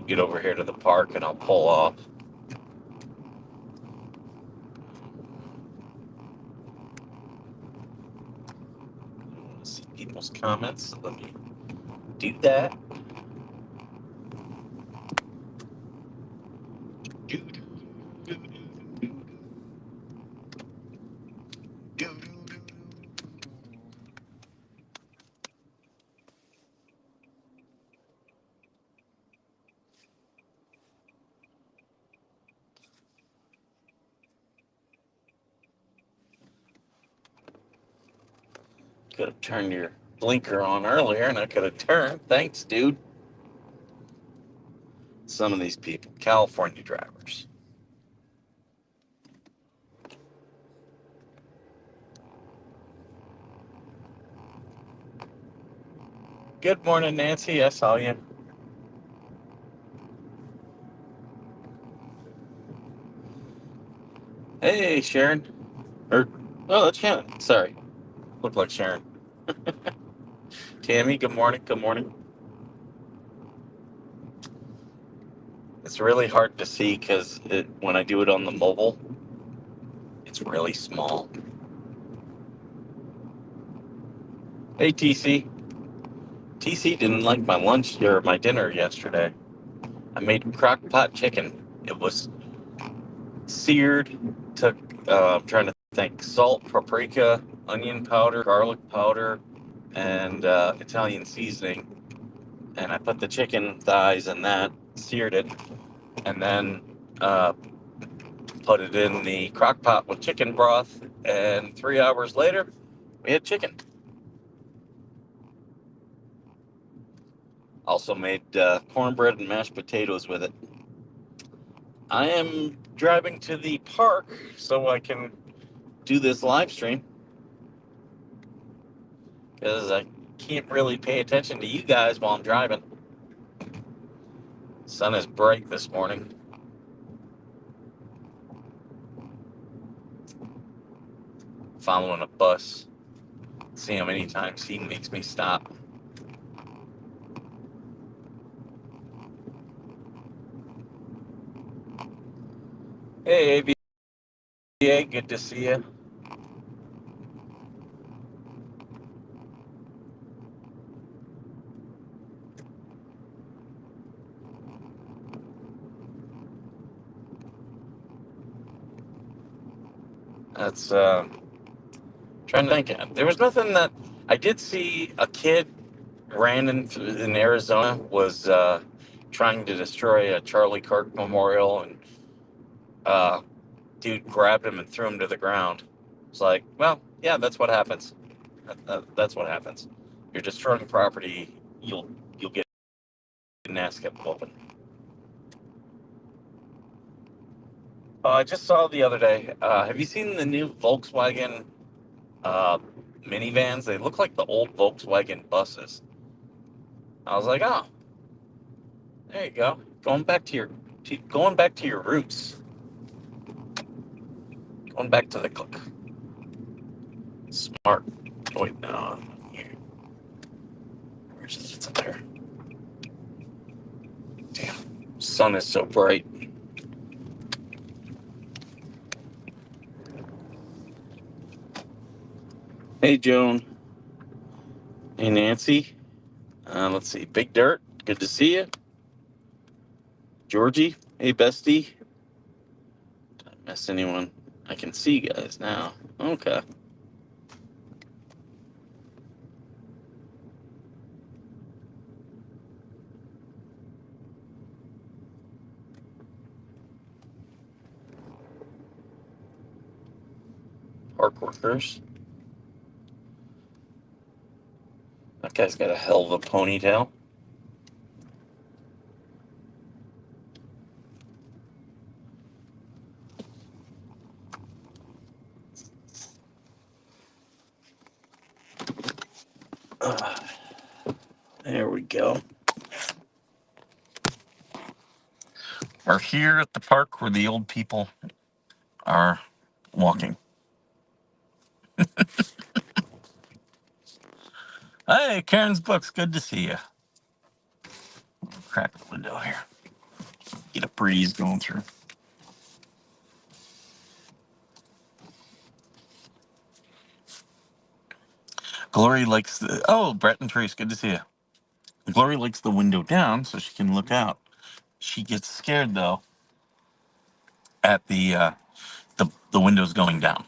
get over here to the park and I'll pull off. See people's comments. Let me do that. Could have turned your blinker on earlier and I could have turned. Thanks, dude. Some of these people, California drivers. Good morning, Nancy. I saw you. Hey, Sharon. Oh, that's Shannon. Sorry. Looked like Sharon. Tammy, good morning. Good morning. It's really hard to see because when I do it on the mobile, it's really small. Hey, TC. TC didn't like my lunch or my dinner yesterday. I made crock pot chicken. It was seared. Took, I'm trying to think, salt, paprika, onion powder, garlic powder, and Italian seasoning. And I put the chicken thighs in that, seared it, and then put it in the crock pot with chicken broth. And 3 hours later, we had chicken. Also made cornbread and mashed potatoes with it. I am driving to the park so I can do this live stream because I can't really pay attention to you guys while I'm driving. Sun is bright this morning. Following a bus. See how many times he makes me stop. Hey, AVA, good to see you. That's trying to think. There was nothing that I did see. A kid ran in Arizona, was trying to destroy a Charlie Kirk memorial, and dude grabbed him and threw him to the ground. It's like, well, yeah, that's what happens. That's what happens. You're destroying property. You'll get an ass kept open. I just saw the other day. Have you seen the new Volkswagen uh, minivans? They look like the old Volkswagen buses. I was like, oh, there you go. Going back to your roots. Going back to the smart. Wait, no. Where's it? It's up there. Damn, sun is so bright. Hey, Joan. Hey, Nancy. Let's see. Big Dirt. Good to see you. Georgie. Hey, bestie. Did I miss anyone? I can see you guys now. Okay. Park workers. That guy's got a hell of a ponytail. There we go. We're here at the park where the old people are walking. Hey, Karen's Books. Good to see you. Crack the window here. Get a breeze going through. Glory likes the. Oh, Brett and Trace, good to see you. Glory likes the window down so she can look out. She gets scared though at the windows going down.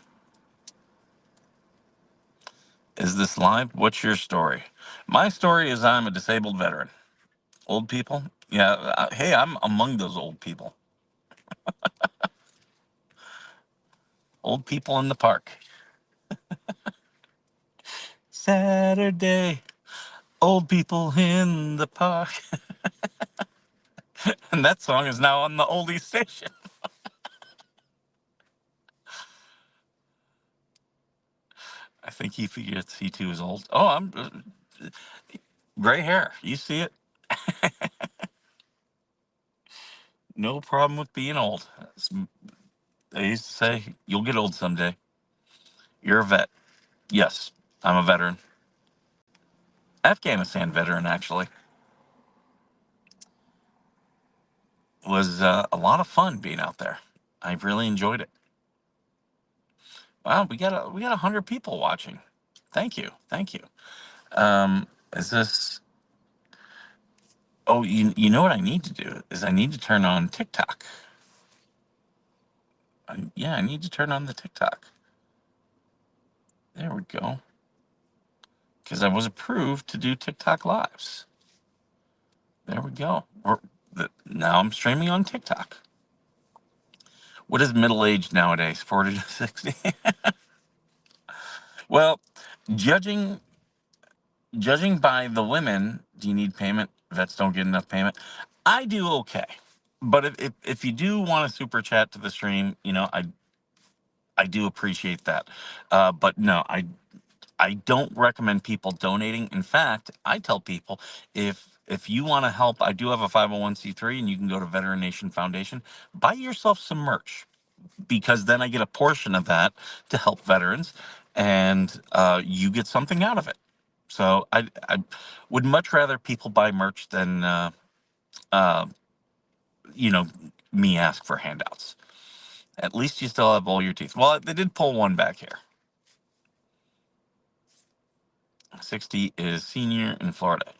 Is this live? What's your story? My story is I'm a disabled veteran. Old people? Yeah. Hey, I'm among those old people. Old people in the park. Saturday. Old people in the park. And that song is now on the oldie station. I think he figures he too is old. Oh, I'm gray hair. You see it? No problem with being old. They used to say, you'll get old someday. You're a vet. Yes, I'm a veteran. Afghanistan veteran, actually. Was a lot of fun being out there. I really enjoyed it. Wow, we got 100 people watching. Thank you, thank you. Is this? Oh, you know what I need to do is I need to turn on TikTok. Yeah, I need to turn on the TikTok. There we go. Because I was approved to do TikTok lives. There we go. Now I'm streaming on TikTok. What is middle age nowadays? 40 to 60? Well, judging judging by the women, do you need payment? Vets don't get enough payment. I do okay. But if you do want to super chat to the stream, I do appreciate that. But no, I don't recommend people donating. In fact, I tell people if you want to help, I do have a 501c3 and you can go to Veteran Nation Foundation, buy yourself some merch because then I get a portion of that to help veterans and you get something out of it. So I would much rather people buy merch than, uh, you know, me ask for handouts. At least you still have all your teeth. Well, they did pull one back here. 60 is senior in Florida.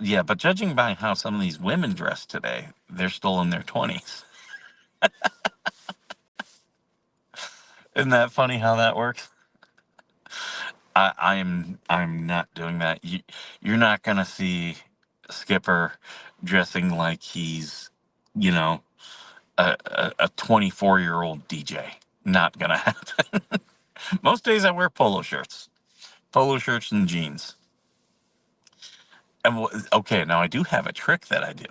Yeah, but judging by how some of these women dress today, they're still in their 20s. Isn't that funny how that works? I'm not doing that. You're not gonna see Skipper dressing like he's, you know, a 24-year-old DJ. Not gonna happen. Most days I wear polo shirts and jeans. And okay, now I do have a trick that I do.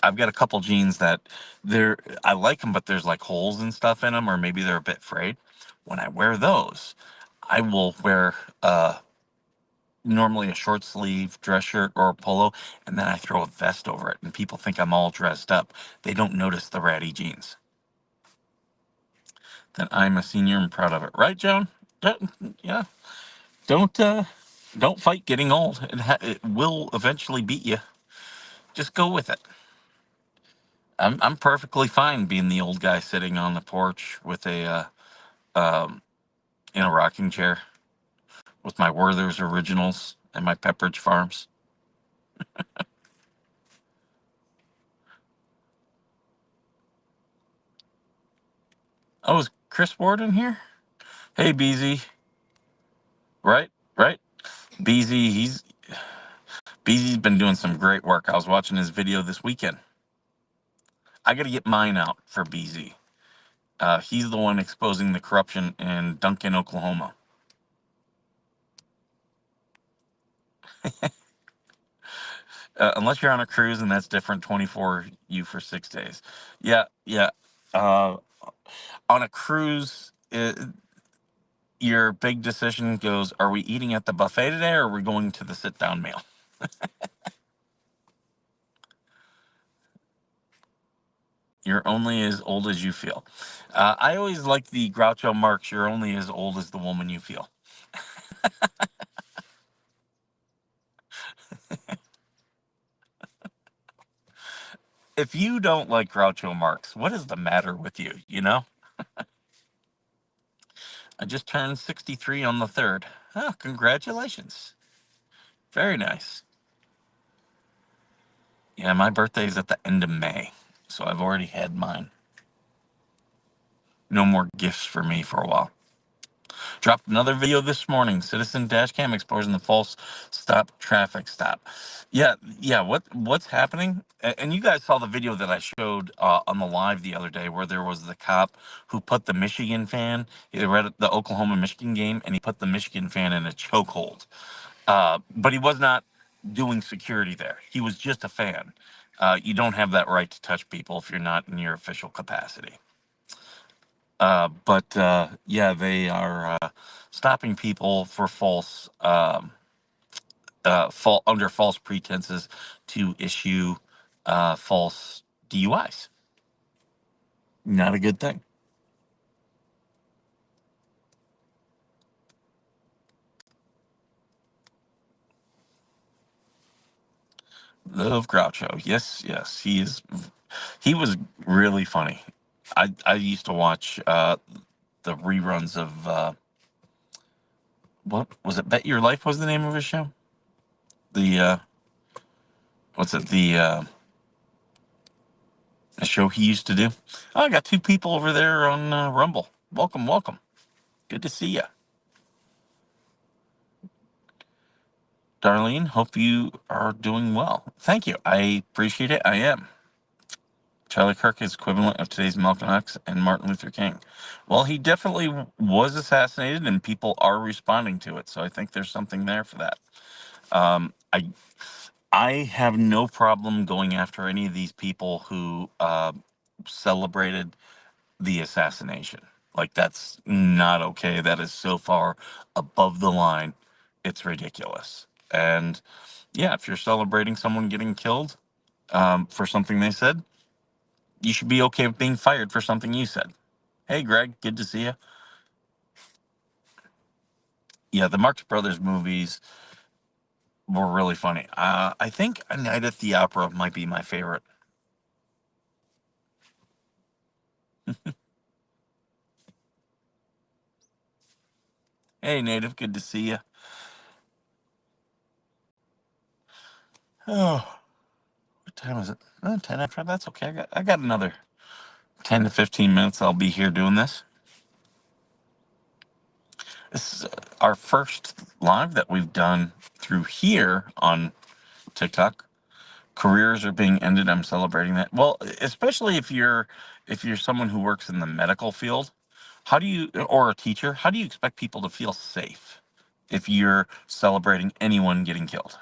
I've got a couple jeans that I like them, but there's like holes and stuff in them, or maybe they're a bit frayed. When I wear those, I will wear normally a short sleeve dress shirt or a polo, and then I throw a vest over it, and people think I'm all dressed up. They don't notice the ratty jeans. Then I'm a senior and proud of it, right, Joan? Yeah. Don't uh, don't fight getting old. It will eventually beat you. Just go with it. I'm perfectly fine being the old guy sitting on the porch with in a rocking chair with my Werther's Originals and my Pepperidge Farms. Oh, is Chris Ward in here? Hey, BZ. Right, right. BZ, BZ's been doing some great work. I was watching his video this weekend. I got to get mine out for BZ. He's the one exposing the corruption in Duncan, Oklahoma. Unless you're on a cruise and that's different, 24 you for 6 days. Yeah, yeah. Uh, on a cruise, your big decision goes: are we eating at the buffet today, or are we going to the sit-down meal? You're only as old as you feel. I always like the Groucho Marx. You're only as old as the woman you feel. If you don't like Groucho Marx, what is the matter with you? You know, I just turned 63 on the 3rd. Oh, congratulations. Very nice. Yeah, my birthday's at the end of May, so I've already had mine. No more gifts for me for a while. Dropped another video this morning. Citizen dash cam exposing the false stop traffic stop. Yeah, yeah. What's happening? And you guys saw the video that I showed on the live the other day, where there was the cop who put the Michigan fan. He read the Oklahoma Michigan game, and he put the Michigan fan in a chokehold. But he was not doing security there. He was just a fan. You don't have that right to touch people if you're not in your official capacity. But yeah, they are stopping people for under false pretenses to issue false DUIs. Not a good thing. Love Groucho. Yes, yes, he is. He was really funny. I used to watch the reruns of what was it? Bet Your Life was the name of his show. The what's it? The show he used to do. Oh, I got two people over there on Rumble. Welcome, welcome. Good to see you, Darlene. Hope you are doing well. Thank you. I appreciate it. I am. Charlie Kirk is equivalent of today's Malcolm X and Martin Luther King. Well, he definitely was assassinated, and people are responding to it. So I think there's something there for that. I have no problem going after any of these people who celebrated the assassination. Like, that's not okay. That is so far above the line. It's ridiculous. And yeah, if you're celebrating someone getting killed for something they said, you should be okay with being fired for something you said. Hey, Greg, good to see you. Yeah, the Marx Brothers movies were really funny. I think A Night at the Opera might be my favorite. Hey, Native, good to see you. Oh, what time is it? 10 after. That's okay. I got another 10 to 15 minutes. I'll be here doing this. This is our first live that we've done through here on TikTok. Careers are being ended. I'm celebrating that. Well, especially if you're someone who works in the medical field, how do you or a teacher, how do you expect people to feel safe if you're celebrating anyone getting killed?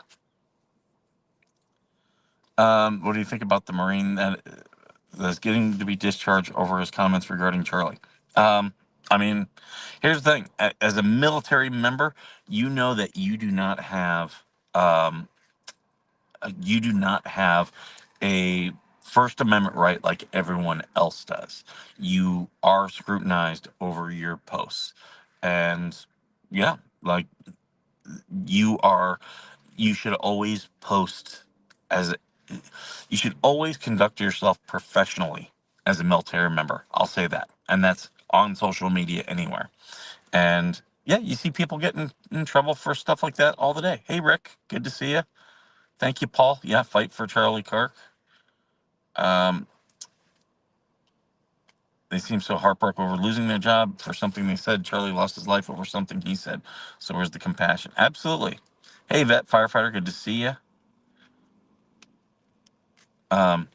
What do you think about the Marine that's getting to be discharged over his comments regarding Charlie? Um, I mean, here's the thing: as a military member, you know that um, you do not have a First Amendment right like everyone else does. You are scrutinized over your posts, and yeah, like you are. You should always post as you should always conduct yourself professionally as a military member. I'll say that, and that's on social media anywhere. And yeah, you see people getting in trouble for stuff like that all the day. Hey, Rick, good to see you. Thank you, Paul. Yeah, fight for Charlie Kirk. Um, they seem so heartbroken over losing their job for something they said. Charlie lost his life over something he said. So where's the compassion? Absolutely. Hey, vet firefighter, good to see you. Um,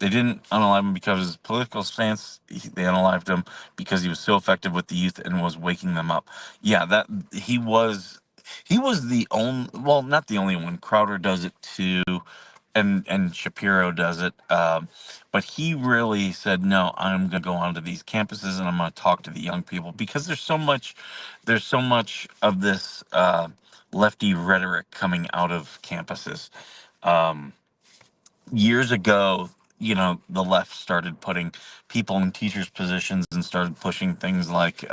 They didn't unalive him because of his political stance. They unalived him because he was so effective with the youth and was waking them up. Yeah, that he was the only, well, not the only one. Crowder does it too, and Shapiro does it. But he really said, no, I'm going to go onto these campuses and I'm going to talk to the young people because there's so much of this lefty rhetoric coming out of campuses. Years ago, the left started putting people in teachers' positions and started pushing things like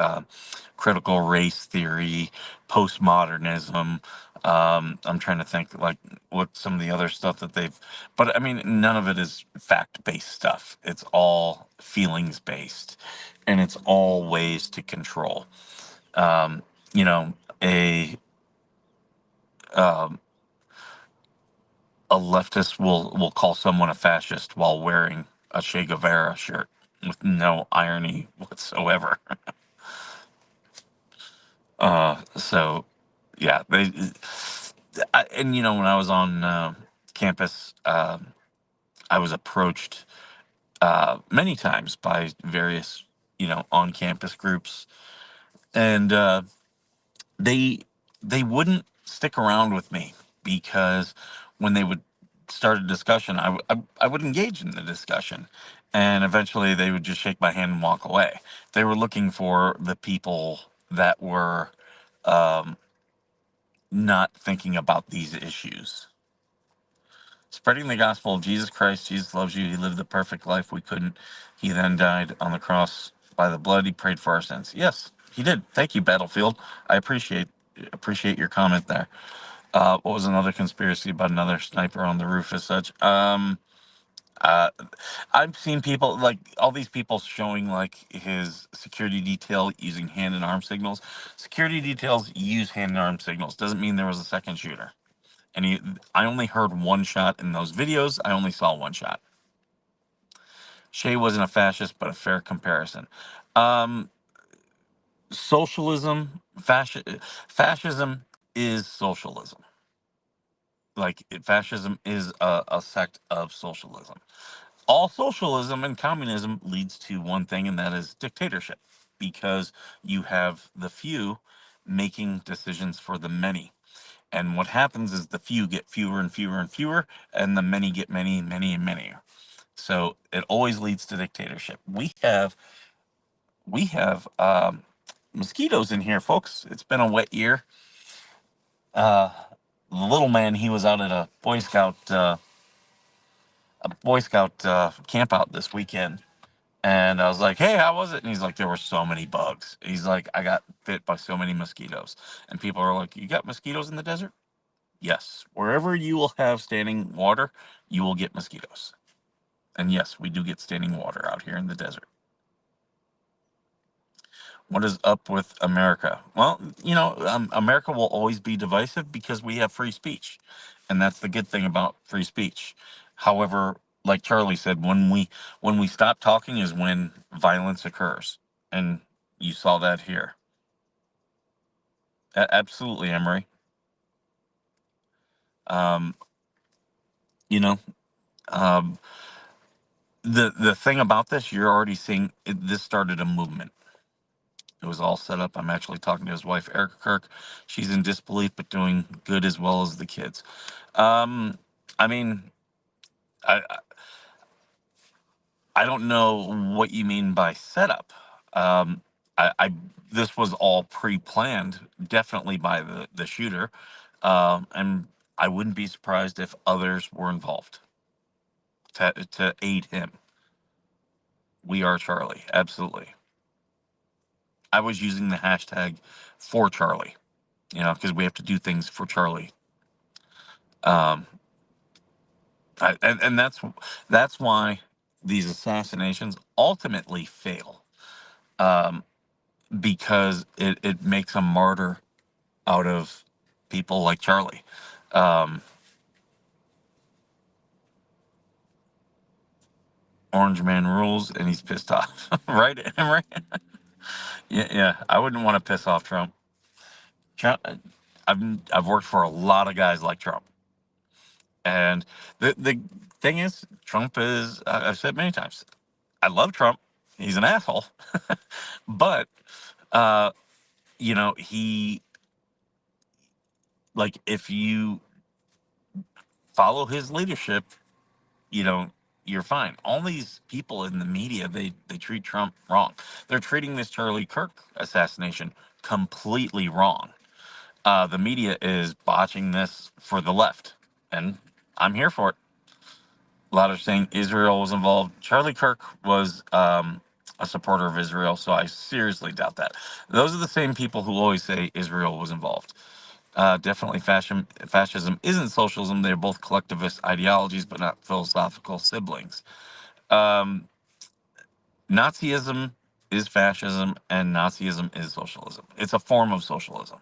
critical race theory, postmodernism. I'm trying to think like what some of the other stuff that they've, but I mean, none of it is fact based stuff. It's all feelings based, and it's all ways to control. Um, you know, a um, a leftist will call someone a fascist while wearing a Che Guevara shirt with no irony whatsoever. So, yeah, and when I was on campus, I was approached many times by various on campus groups, and they they wouldn't stick around with me because when they would start a discussion, I would engage in the discussion, and eventually they would just shake my hand and walk away. They were looking for the people that were um, not thinking about these issues. Spreading the gospel of Jesus Christ. Jesus loves you. He lived the perfect life we couldn't. He then died on the cross by the blood. He prayed for our sins. Yes, he did. Thank you, Battlefield. I appreciate your comment there. What was another conspiracy about another sniper on the roof as such? Uh, I've seen people like all these people showing like his security detail using hand and arm signals. Security details use hand and arm signals. Doesn't mean there was a second shooter. And I only heard one shot in those videos. I only saw one shot. Shea wasn't a fascist, but a fair comparison. Um, Socialism, fascism is socialism. Like fascism is a sect of socialism. All socialism and communism leads to one thing, and that is dictatorship, because you have the few making decisions for the many. And what happens is the few get fewer and fewer and fewer, and the many get many, many, and many. So it always leads to dictatorship. We have mosquitoes in here, folks. It's been a wet year. Uh, the little man, he was out at a Boy Scout camp out this weekend, and I was like, "Hey, how was it?" And he's like, "There were so many bugs." He's like, "I got bit by so many mosquitoes." And people are like, "You got mosquitoes in the desert?" Yes, wherever you will have standing water, you will get mosquitoes. And yes, we do get standing water out here in the desert. What is up with America? Well, America will always be divisive because we have free speech, and that's the good thing about free speech. However, like Charlie said, when we stop talking is when violence occurs, and you saw that here. Absolutely, Emery. Um, you know, um, the thing about this, you're already seeing this started a movement. It was all set up. I'm actually talking to his wife, Erica Kirk. She's in disbelief, but doing good as well as the kids. Um, I mean, I I don't know what you mean by setup. Um, I this was all pre-planned, definitely by the shooter, and I wouldn't be surprised if others were involved to aid him. We are Charlie, absolutely. I was using the hashtag for Charlie, because we have to do things for Charlie. Um, and that's why these assassinations ultimately fail, um, because it makes a martyr out of people like Charlie. Um, Orange man rules, and he's pissed off, right? Right? Yeah, yeah. I wouldn't want to piss off Trump. Trump. I've worked for a lot of guys like Trump, and the thing is, Trump is. I've said many times, I love Trump. He's an asshole, but uh, he, like, if you follow his leadership, you know, you're fine. All these people in the media, they treat Trump wrong. They're treating this Charlie Kirk assassination completely wrong. The media is botching this for the left, and I'm here for it. A lot are saying Israel was involved. Charlie Kirk was a supporter of Israel, so I seriously doubt that. Those are the same people who always say Israel was involved. Definitely, fascism isn't socialism. They're both collectivist ideologies, but not philosophical siblings. Um, Nazism is fascism, and Nazism is socialism. It's a form of socialism.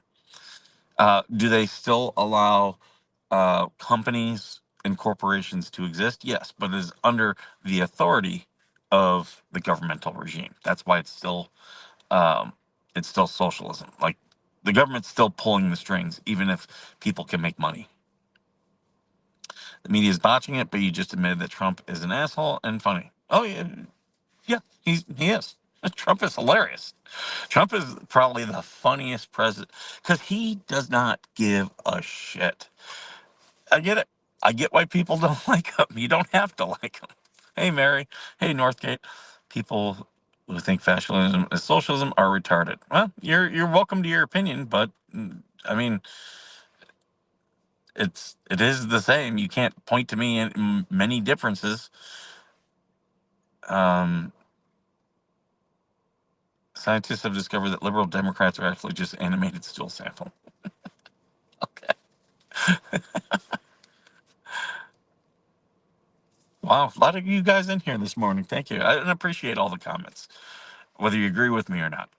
Do they still allow companies and corporations to exist? Yes, but it is under the authority of the governmental regime. That's why it's still socialism. Like the government's still pulling the strings, even if people can make money. The media is botching it, but you just admitted that Trump is an asshole and funny. Oh yeah, yeah, he is. Trump is hilarious. Trump is probably the funniest president because he does not give a shit. I get it. I get why people don't like him. You don't have to like him. Hey, Mary. Hey, Northgate. People who think fascism is socialism are retarded. Well, you're welcome to your opinion, but I mean, it is the same. You can't point to me in many differences. Um, Scientists have discovered that liberal Democrats are actually just animated stool sample. Okay. Wow, a lot of you guys in here this morning. Thank you. I appreciate all the comments, whether you agree with me or not.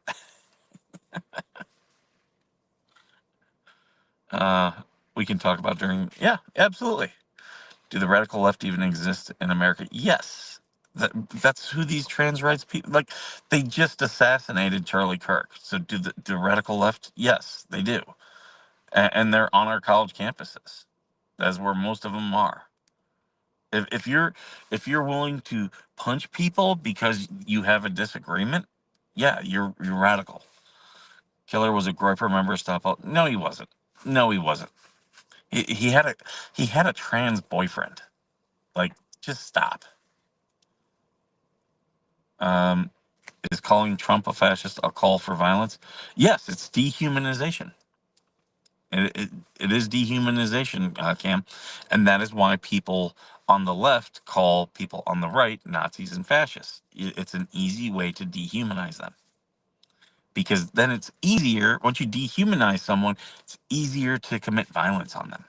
Uh, we can talk about during. Yeah, absolutely. Do the radical left even exist in America? Yes. That's who these trans rights people like. They just assassinated Charlie Kirk. So do the radical left? Yes, they do, and they're on our college campuses. That's where most of them are. If you're willing to punch people because you have a disagreement, yeah, you're radical. Killer was a Groyper member. Stop out. No, he wasn't. No, he wasn't. He had a trans boyfriend. Like, just stop. Um, is calling Trump a fascist a call for violence? Yes, it's dehumanization. It is dehumanization, Cam, and that is why people on the left call people on the right Nazis and fascists. It's an easy way to dehumanize them because then it's easier once you dehumanize someone. It's easier to commit violence on them.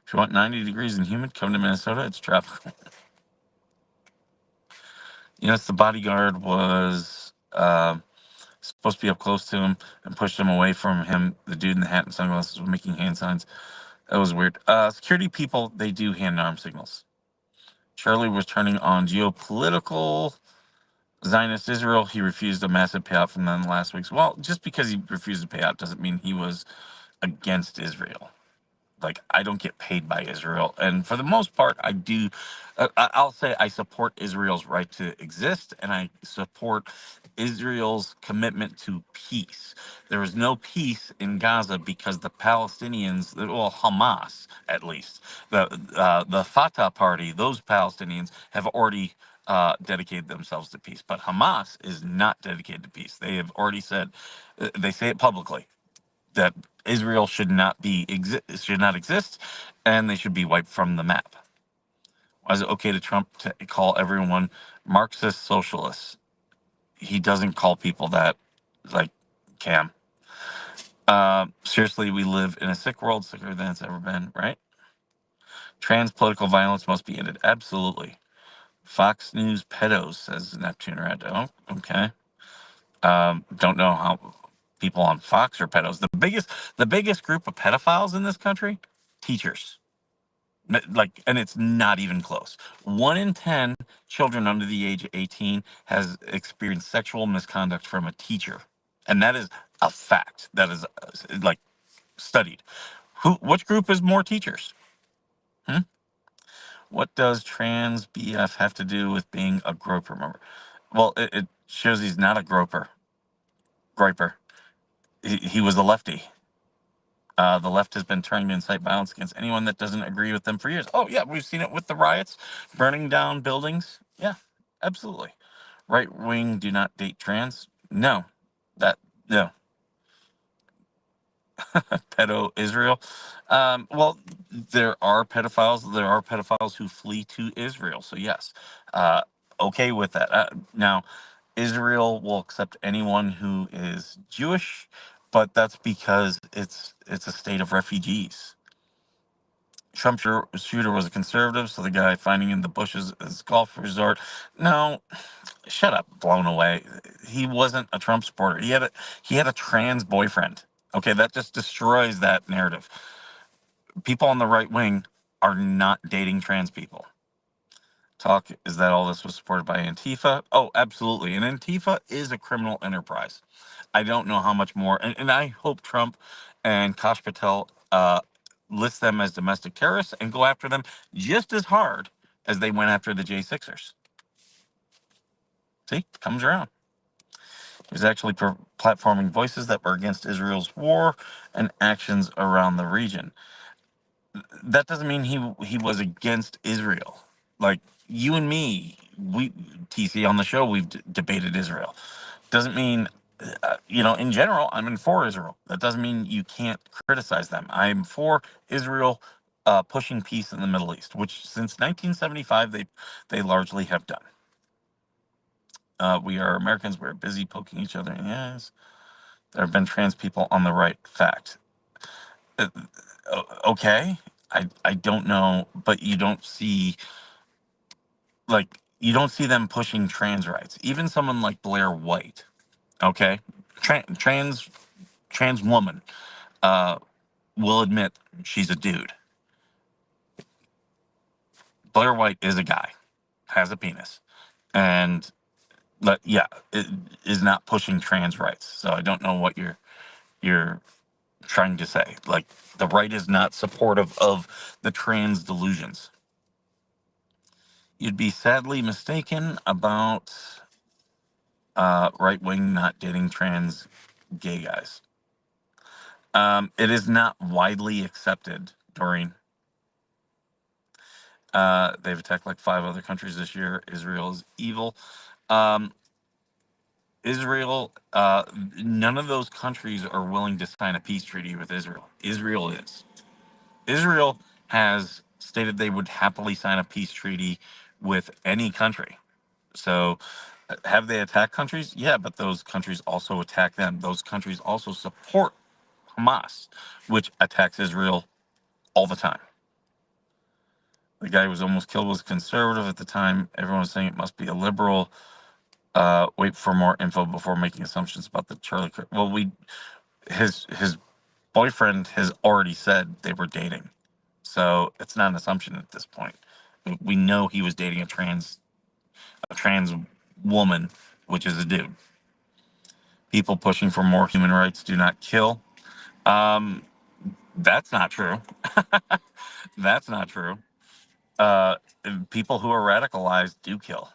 If you want 90 degrees and humid, come to Minnesota. It's tropical. Yes, the bodyguard was supposed to be up close to him and pushed him away from him. The dude in the hat and sunglasses was making hand signs. That was weird. Security people, they do hand arm signals. Charlie was turning on geopolitical Zionist Israel. He refused a massive payout from them last week's. Well, just because he refused a payout doesn't mean he was against Israel. Like, I don't get paid by Israel, and for the most part I do. I'll say I support Israel's right to exist, and I support Israel's commitment to peace. There is no peace in Gaza because the Palestinians, well, Hamas at least, the Fatah party, those Palestinians have already dedicated themselves to peace, but Hamas is not dedicated to peace. They have already said, they say it publicly, that Israel should not exist, and they should be wiped from the map. Why is it okay to Trump to call everyone Marxist socialists? He doesn't call people that, like Cam. Seriously, we live in a sick world, sicker than it's ever been, right? Trans political violence must be ended. Absolutely. Fox News pedos, says Neptune Red. Oh, okay. Don't know how people on Fox are pedos. The biggest group of pedophiles in this country, teachers. Like, and it's not even close. 1 in 10 children under the age of 18 has experienced sexual misconduct from a teacher, and that is a fact. That is like studied. Which group is more teachers? Hmm? What does trans BF have to do with being a groper member? Well, it shows he's not a groper. He was a lefty. The left has been trying to incite violence against anyone that doesn't agree with them for years. Oh, yeah, we've seen it with the riots, burning down buildings. Yeah, absolutely. Right wing do not date trans. No, that no. Pedo Israel. Well, there are pedophiles. There are pedophiles who flee to Israel. So yes, uh, okay with that. Now, Israel will accept anyone who is Jewish, but that's because it's a state of refugees. Trump shooter was a conservative, so the guy finding in the bushes is golf resort. No, shut up, blown away. He wasn't a Trump supporter. He had a trans boyfriend. Okay, that just destroys that narrative. People on the right wing are not dating trans people. Talk is that all this was supported by Antifa? Oh, absolutely. And Antifa is a criminal enterprise. I don't know how much more, and I hope Trump and Kash Patel list them as domestic terrorists and go after them just as hard as they went after the J6ers. See, comes around. He was actually platforming voices that were against Israel's war and actions around the region. That doesn't mean he was against Israel. Like you and me, we TC on the show, we've debated Israel. Doesn't mean in general, I'm in for Israel. That doesn't mean you can't criticize them. I'm for Israel pushing peace in the Middle East, which since 1975 they largely have done. We are Americans. We're busy poking each other in the eyes. There have been trans people on the right. Fact. Uh, okay, I don't know, but you don't see them pushing trans rights. Even someone like Blair White. Okay, trans woman uh, will admit she's a dude. Blair White is a guy, has a penis, and yeah, it is not pushing trans rights. So I don't know what you're trying to say. Like the right is not supportive of the trans delusions. You'd be sadly mistaken about right wing not dating trans gay guys. It is not widely accepted, Doreen. They've attacked like 5 other countries this year. Israel is evil. Um, Israel, none of those countries are willing to sign a peace treaty with Israel. Israel is. Israel has stated they would happily sign a peace treaty with any country. So, have they attacked countries? Yeah, but those countries also attack them. Those countries also support Hamas, which attacks Israel all the time. The guy who was almost killed was conservative at the time. Everyone was saying it must be a liberal. Wait for more info before making assumptions about the Charlie Kirk. Well, his boyfriend has already said they were dating, so it's not an assumption at this point. We know he was dating a trans woman, which is a dude. People pushing for more human rights do not kill. Um, that's not true. That's not true. Uh, People who are radicalized do kill,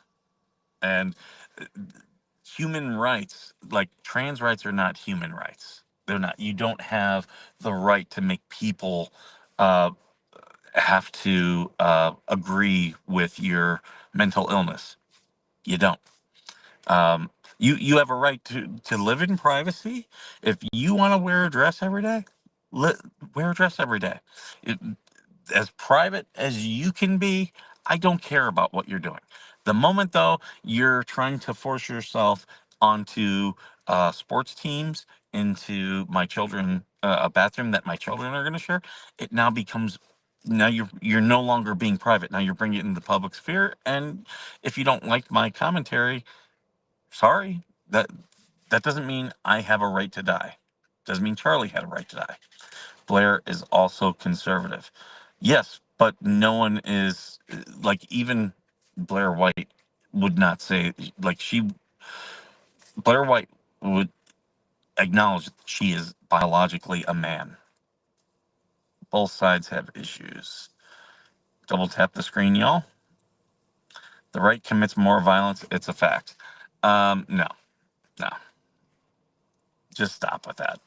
and human rights, like trans rights, are not human rights. They're not. You don't have the right to make people uh, have to agree with your mental illness. You don't. Um, you have a right to live in privacy. If you want to wear a dress every day, li- wear a dress every day. It, as private as you can be, I don't care about what you're doing. The moment, though, you're trying to force yourself onto sports teams, into my children, a bathroom that my children are going to share, it now becomes. Now you're no longer being private. Now you're bringing it into the public sphere, and if you don't like my commentary, sorry, that doesn't mean I have a right to die. Doesn't mean Charlie had a right to die. Blair is also conservative. Yes, but no one is like even Blair White would not say like she Blair White would acknowledge that she is biologically a man. Both sides have issues. Double tap the screen, y'all. The right commits more violence. It's a fact. No, no. Just stop with that.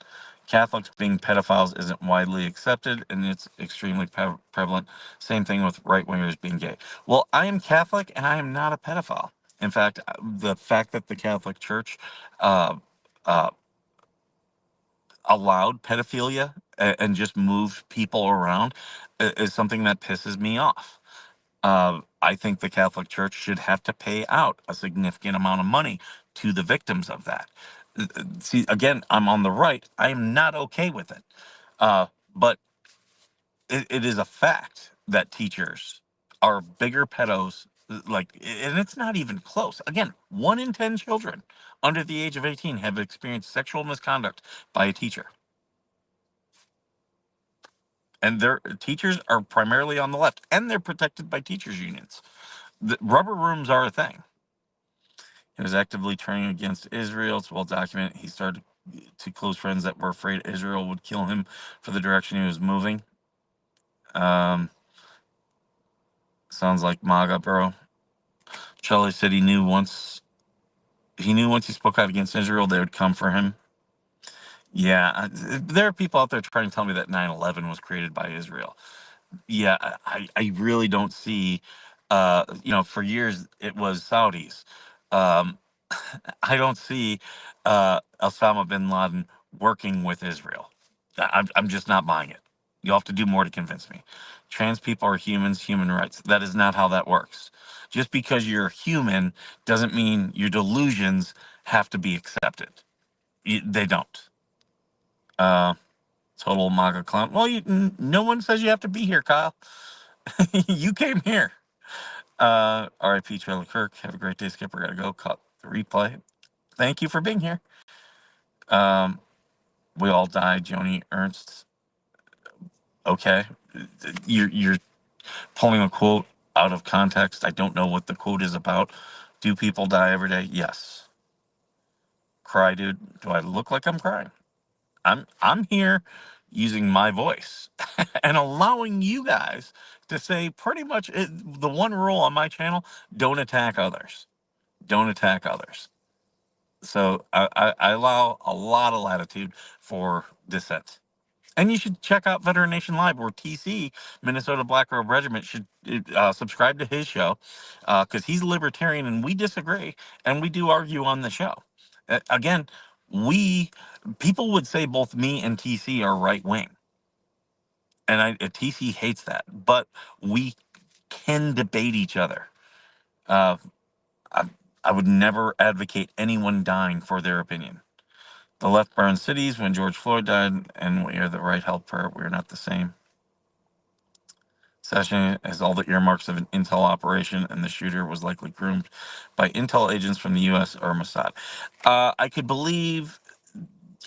Catholics being pedophiles isn't widely accepted, and it's extremely prevalent. Same thing with right wingers being gay. Well, I am Catholic, and I am not a pedophile. In fact, the fact that the Catholic Church uh, uh, allowed pedophilia and just moved people around is something that pisses me off. I think the Catholic Church should have to pay out a significant amount of money to the victims of that. See, again, I'm on the right. I am not okay with it. But it is a fact that teachers are bigger pedos. And it's not even close. Again, 1 in 10 children under the age of 18 have experienced sexual misconduct by a teacher. And their teachers are primarily on the left, and they're protected by teachers' unions. The rubber rooms are a thing. He was actively turning against Israel. It's well documented. He started to close friends that were afraid Israel would kill him for the direction he was moving. Um, sounds like MAGA, bro. Charlie said he knew once he spoke out against Israel, they would come for him. Yeah, there are people out there trying to tell me that 9/11 was created by Israel. Yeah, I really don't see. For years it was Saudis. Um, I don't see Osama bin Laden working with Israel. I'm just not buying it. You'll have to do more to convince me. Trans people are humans, human rights. That is not how that works. Just because you're human doesn't mean your delusions have to be accepted. They don't. Uh, Total MAGA clown. Well, no one says you have to be here, Kyle. You came here. RIP Charlie Kirk. Have a great day, Skipper. Gotta go. Cut the replay. Thank you for being here. Um, we all died. Joni Ernst. Okay, you're pulling a quote out of context. I don't know what the quote is about. Do people die every day? Yes. Cry, dude. Do I look like I'm crying? I'm here using my voice and allowing you guys to say pretty much the one rule on my channel: don't attack others. Don't attack others. So I allow a lot of latitude for dissent. And you should check out Veteran Nation Live, where TC, Minnesota Black Robe Regiment, should subscribe to his show, because he's libertarian and we disagree, and we do argue on the show. Again, we people would say both me and TC are right wing, and TC hates that, but we can debate each other. Uh, I, I would never advocate anyone dying for their opinion. The left burned cities when George Floyd died, and we are the right held prayer. We're not the same. Session has all the earmarks of an intel operation, and the shooter was likely groomed by intel agents from the U.S. or Mossad. I could believe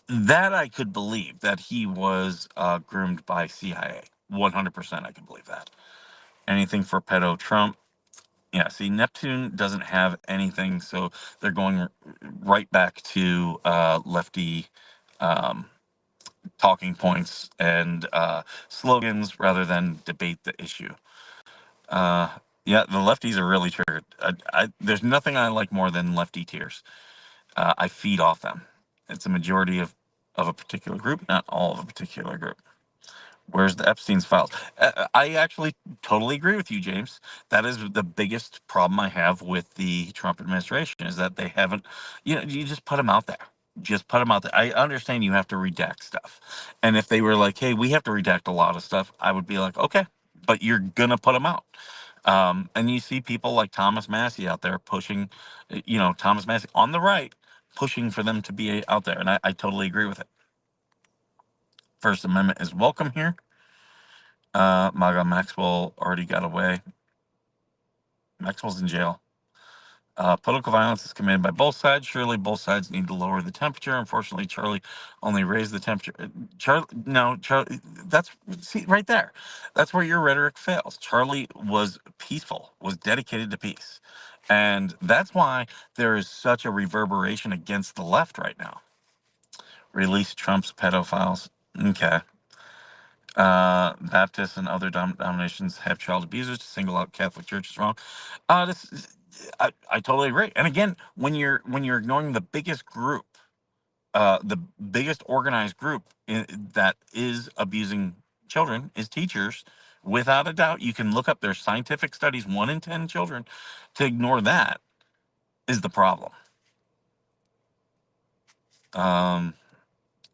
that. I could believe that he was groomed by CIA. 100%, I could believe that. Anything for pedo Trump. Yeah, see, Neptune doesn't have anything, so they're going right back to lefty um, talking points and slogans rather than debate the issue. Uh, yeah, the lefties are really triggered. There's nothing I like more than lefty tears. I feed off them. It's a majority of a particular group, not all of a particular group. Where's the Epstein's files? I actually totally agree with you, James. That is the biggest problem I have with the Trump administration, is that they haven't, you just put them out there. Just put them out there. I understand you have to redact stuff. And if they were like, hey, we have to redact a lot of stuff, I would be like, okay, but you're going to put them out. And you see people like Thomas Massey out there pushing, Thomas Massey on the right, pushing for them to be out there. And I totally agree with it. First Amendment is welcome here. MAGA Maxwell already got away. Maxwell's in jail. Political violence is committed by both sides. Surely both sides need to lower the temperature. Unfortunately, Charlie only raised the temperature. Charlie, see, right there. That's where your rhetoric fails. Charlie was peaceful, was dedicated to peace. And that's why there is such a reverberation against the left right now. Release Trump's pedophiles. Okay. Baptists and other denominations have child abusers. To single out Catholic Church is wrong. I totally agree. And again, when you're ignoring the biggest group, the biggest organized group that is abusing children is teachers. Without a doubt, you can look up their scientific studies. 1 in 10 children. To ignore that is the problem.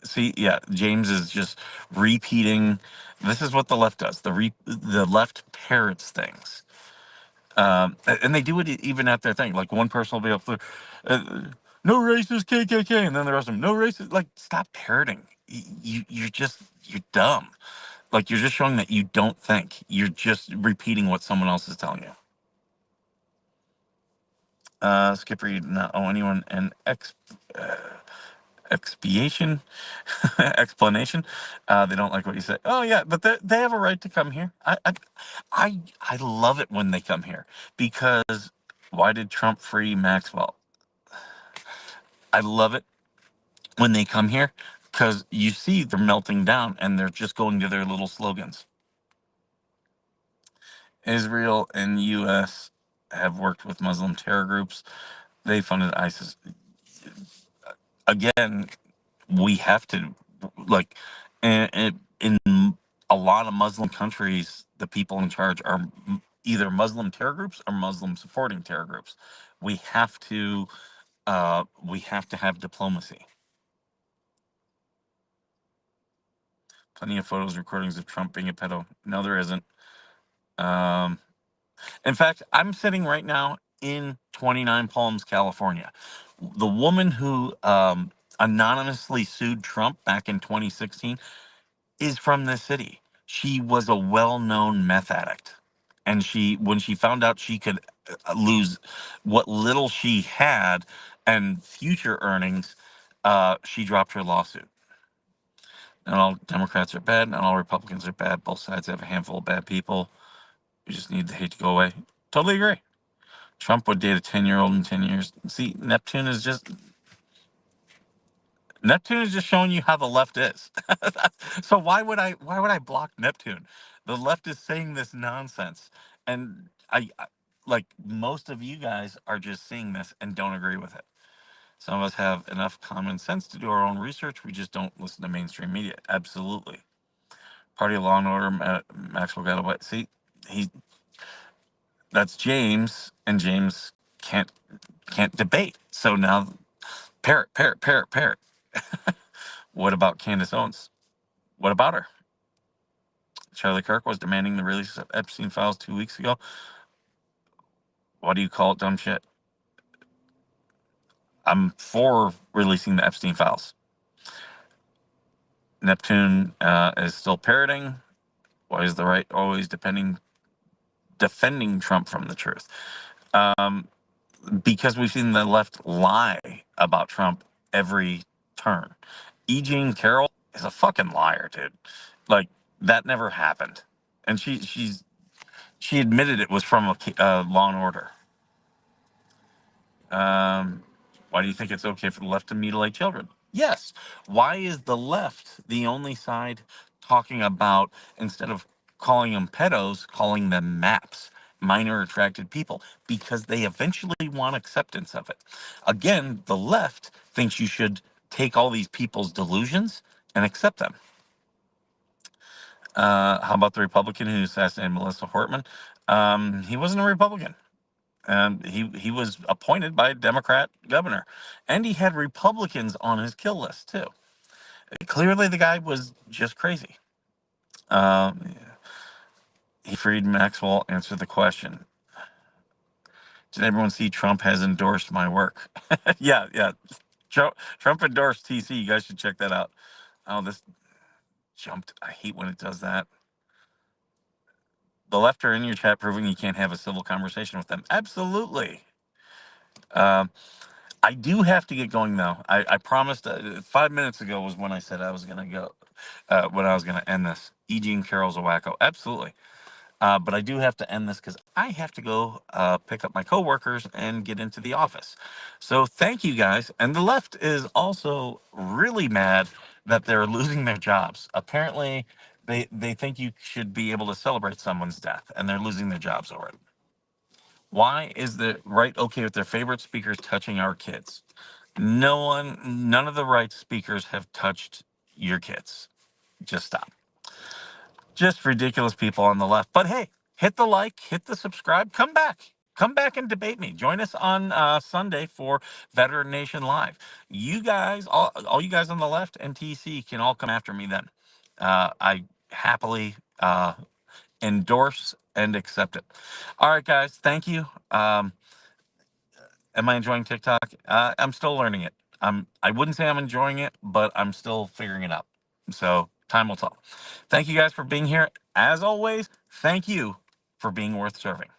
See, yeah, James is just repeating. This is what the left does. The left parrots things, and they do it even at their thing. Like one person will be up there, no racist KKK, and then the rest of them, no racist. Like, stop parroting. You're dumb. Like, you're just showing that you don't think. You're just repeating what someone else is telling you. Skip read, not owe anyone an expiation explanation. They don't like what you say. Oh yeah, but they have a right to come here. I love it when they come here, because why did Trump free Maxwell? I love it when they come here, because you see they're melting down and they're just going to their little slogans. Israel and U.S. have worked with Muslim terror groups. They funded ISIS. Again, we have to, like, in a lot of Muslim countries, the people in charge are either Muslim terror groups or Muslim supporting terror groups. We have to have diplomacy. Plenty of photos, recordings of Trump being a pedo. No, there isn't. Um, in fact, I'm sitting right now in 29 Palms, California. The woman who anonymously sued Trump back in 2016 is from this city. She was a well-known meth addict, and when she found out she could lose what little she had and future earnings, she dropped her lawsuit. Not all Democrats are bad. Not all Republicans are bad. Both sides have a handful of bad people. We just need the hate to go away. Totally agree. Trump would date a 10-year-old in 10 years. See, Neptune is just showing you how the left is. So why would I block Neptune? The left is saying this nonsense, and like most of you guys are just seeing this and don't agree with it. Some of us have enough common sense to do our own research. We just don't listen to mainstream media. Absolutely. Party of Law and Order. Maxwell got away. See, he that's James, and James can't debate. So now parrot, parrot, parrot, parrot. What about Candace Owens? What about her? Charlie Kirk was demanding the release of Epstein files 2 weeks ago. What do you call it, dumb shit? I'm for releasing the Epstein files. Neptune is still parroting. Why is the right always defending Trump from the truth? Because we've seen the left lie about Trump every turn. E. Jean Carroll is a fucking liar, dude. Like, that never happened, and she admitted it was from a Law and Order. Why do you think it's okay for the left to mutilate children? Yes. Why is the left the only side talking about, instead of calling them pedos, calling them MAPs, minor attracted people? Because they eventually want acceptance of it. Again, the left thinks you should take all these people's delusions and accept them. How about the Republican who assassinated Melissa Hortman? He wasn't a Republican. He was appointed by a Democrat governor, and he had Republicans on his kill list too. Clearly, the guy was just crazy. He freed Maxwell. Answered the question. Did everyone see Trump has endorsed my work? Yeah, yeah. Trump endorsed TC. You guys should check that out. Oh, this jumped. I hate when it does that. The left are in your chat proving you can't have a civil conversation with them. Absolutely. I do have to get going though. I promised 5 minutes ago was when I said I was gonna go, when I was gonna end this. E. Jean Carroll's a wacko, absolutely. But I do have to end this because I have to go pick up my coworkers and get into the office. So thank you guys. And the left is also really mad that they're losing their jobs. Apparently, they think you should be able to celebrate someone's death, and they're losing their jobs over it. Why is the right okay with their favorite speakers touching our kids? None of the right speakers have touched your kids. Just stop. Just ridiculous people on the left. But hey, hit the like, hit the subscribe, come back. Come back and debate me. Join us on Sunday for Veteran Nation Live. You guys, all you guys on the left and TC can all come after me then. I happily endorse and accept it. All right, guys. Thank you. Am I enjoying TikTok? I'm still learning it. I wouldn't say I'm enjoying it, but I'm still figuring it out. So time will tell. Thank you guys for being here. As always, thank you for being worth serving.